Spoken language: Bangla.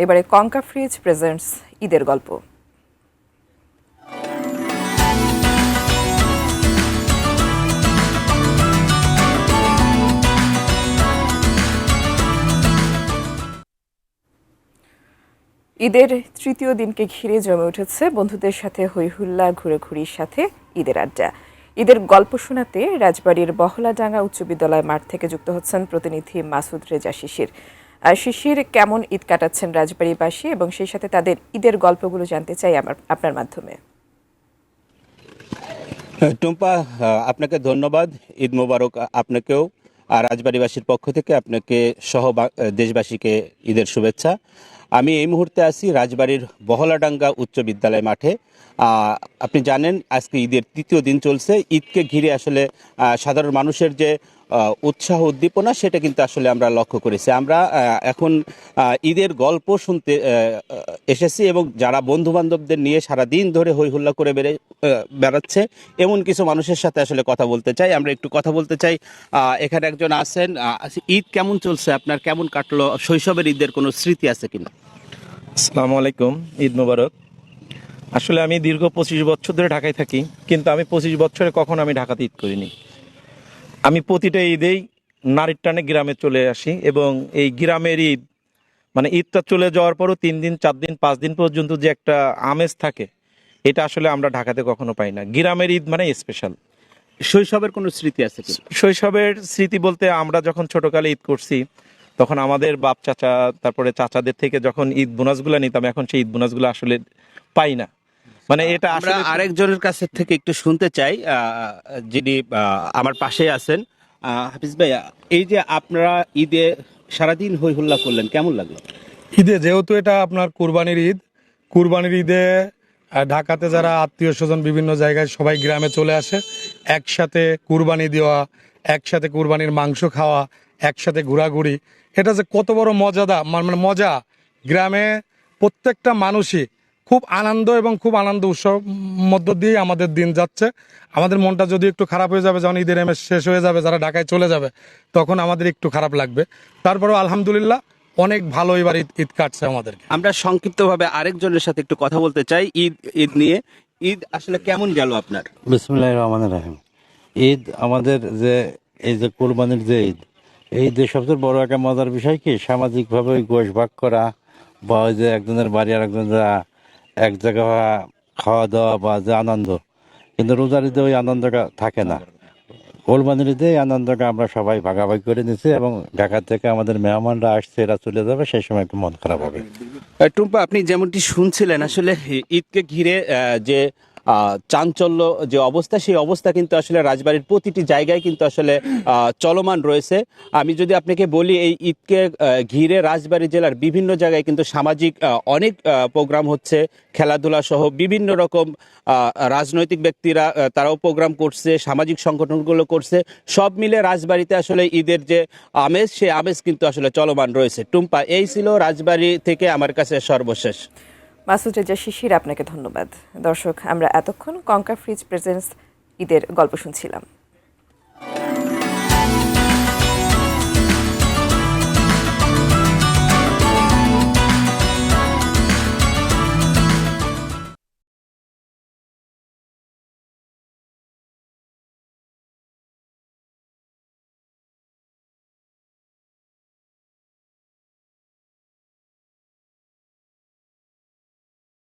এবারে কঙ্কা ফ্রিজ প্রেজেন্টস ঈদের গল্প। ঈদের তৃতীয় দিনকে ঘিরে জমে উঠেছে বন্ধুদের সাথে হৈহুল্লা, ঘুরেঘুরির সাথে ঈদের আড্ডা। ঈদের গল্প শোনাতে রাজবাড়ীর বহলাডাঙ্গা উচ্চ বিদ্যালয় মাঠ থেকে যুক্ত হচ্ছেন প্রতিনিধি মাসুদ রেজা শিশির। শিশির, কেমন ঈদ কাটাচ্ছেন রাজবাড়ীবাসী এবং সেই সাথে তাদের ঈদের গল্পগুলো জানতে চাই আপনার মাধ্যমে। টুম্পা, আপনাকে ধন্যবাদ। ঈদ মোবারক আপনাকেও, আর রাজবাড়ীবাসীর পক্ষ থেকে আপনাকে সহ দেশবাসীকে ঈদের শুভেচ্ছা। আমি এই মুহূর্তে আছি রাজবাড়ীর বহলাডাঙ্গা উচ্চ বিদ্যালয় মাঠে। আপনি জানেন আজকে ঈদের তৃতীয় দিন চলছে। ঈদকে ঘিরে আসলে সাধারণ মানুষের যে উৎসাহ উদ্দীপনা সেটা কিন্তু আসলে আমরা লক্ষ্য করেছি। আমরা এখন ঈদের গল্প শুনতে এসেছি এবং যারা বন্ধু বান্ধবদের নিয়ে সারা দিন ধরে হই হুল্লা করে বেড়াচ্ছে এমন কিছু মানুষের সাথে আসলে কথা বলতে চাই। আমরা একটু কথা বলতে চাই। এখানে একজন আছেন। ঈদ কেমন চলছে আপনার, কেমন কাটলো? শৈশবের ঈদের কোনো স্মৃতি আছে কিনা? আসসালামু আলাইকুম, ঈদ মোবারক। আসলে আমি দীর্ঘ 25 বছর ধরে ঢাকায় থাকি, কিন্তু আমি 25 বছরে কখনো আমি ঢাকাতে ঈদ করিনি। আমি প্রতিটা ঈদেই নারীর টানে গ্রামে চলে আসি এবং এই গ্রামের ঈদ মানে ঈদটা চলে যাওয়ার পরও 3 দিন 4 দিন 5 দিন পর্যন্ত যে একটা আমেজ থাকে, এটা আসলে আমরা ঢাকাতে কখনো পাই না। গ্রামের ঈদ মানে স্পেশাল। শৈশবের কোনো স্মৃতি আছে কিনা? শৈশবের স্মৃতি বলতে আমরা যখন ছোটকালে ঈদ করছি তখন আমাদের বাপ চাচা তারপরে চাচাদের থেকে যখন ঈদ বোনাসগুলো নিতাম, এখন সেই ঈদ বোনাসগুলো আসলে পাই না। মানে এটা আমরা আসলে আরেকজনের কাছ থেকে একটু শুনতে চাই, যিনি আমার পাশে আছেন। হাফিজ ভাইয়া, এই যে আপনারা ঈদে সারাদিন হই হুল্লা করলেন, কেমন লাগলো? ঈদে যেহেতু এটা আপনার কুরবানির ঈদ, কুরবানির ঈদে ঢাকাতে যারা আত্মীয় স্বজন বিভিন্ন জায়গায় সবাই গ্রামে চলে আসে, একসাথে কুরবানি দেওয়া, একসাথে কুরবানির মাংস খাওয়া, একসাথে ঘোরাঘুরি, এটা যে কত বড় মানে মজা। গ্রামে প্রত্যেকটা মানুষই খুব আনন্দ এবং খুব আনন্দ উৎসব মধ্য দিয়ে আমাদের দিন যাচ্ছে। আমাদের মনটা যদি একটু খারাপ হয়ে যাবে যখন ঈদের এমএস শেষ হয়ে যাবে, যারা ঢাকায় চলে যাবে, তখন আমাদের একটু খারাপ লাগবে। তারপরেও আলহামদুলিল্লাহ অনেক ভালো এবার ঈদ কাটছে আমাদেরকে। আমরা সংক্ষিপ্তভাবে আরেকজনের সাথে একটু কথা বলতে চাই ঈদ নিয়ে। ঈদ আসলে কেমন গেল আপনার? বিসমিল্লাহির রহমানির রহিম। ঈদ আমাদের এই যে কোরবানির যে ঈদ, এই ঈদের সবচেয়ে বড় একটা মজার বিষয় কি, সামাজিকভাবে ওই গোশ ভাগ করা বা ওই যে একজনের বাড়ি আর একজনের এক জায়গায় খাওয়া দাওয়া বা যে আনন্দ, কিন্তু রোজার ঈদে ওই আনন্দটা থাকে না। কোরবানির ঈদে এই আনন্দটা আমরা সবাই ভাগাভাগি করে নিচ্ছি এবং ঢাকা থেকে আমাদের মেহমানরা আসছে, এরা চলে যাবে, সেই সময় একটু মন খারাপ হবে। টুম্পা, আপনি যেমনটি শুনছিলেন আসলে ঈদকে ঘিরে যে চাঞ্চল্য যে অবস্থা, সেই অবস্থা কিন্তু আসলে রাজবাড়ির প্রতিটি জায়গায় কিন্তু আসলে চলমান রয়েছে। আমি যদি আপনাকে বলি, এই ঈদকে ঘিরে রাজবাড়ী জেলার বিভিন্ন জায়গায় কিন্তু সামাজিক অনেক প্রোগ্রাম হচ্ছে, খেলাধুলা সহ বিভিন্ন রকম রাজনৈতিক ব্যক্তিরা তারাও প্রোগ্রাম করছে, সামাজিক সংগঠনগুলো করছে। সব মিলে রাজবাড়িতে আসলে ঈদের যে আমেজ, সেই আমেজ কিন্তু আসলে চলমান রয়েছে। টুম্পা, এই ছিল রাজবাড়ি থেকে আমার কাছে সর্বশেষ। মাসুদ রেজা শিশির, আপনাকে ধন্যবাদ। দর্শক, আমরা এতক্ষণ কঙ্কা ফ্রিজ প্রেজেন্টস ঈদের গল্প শুনছিলাম।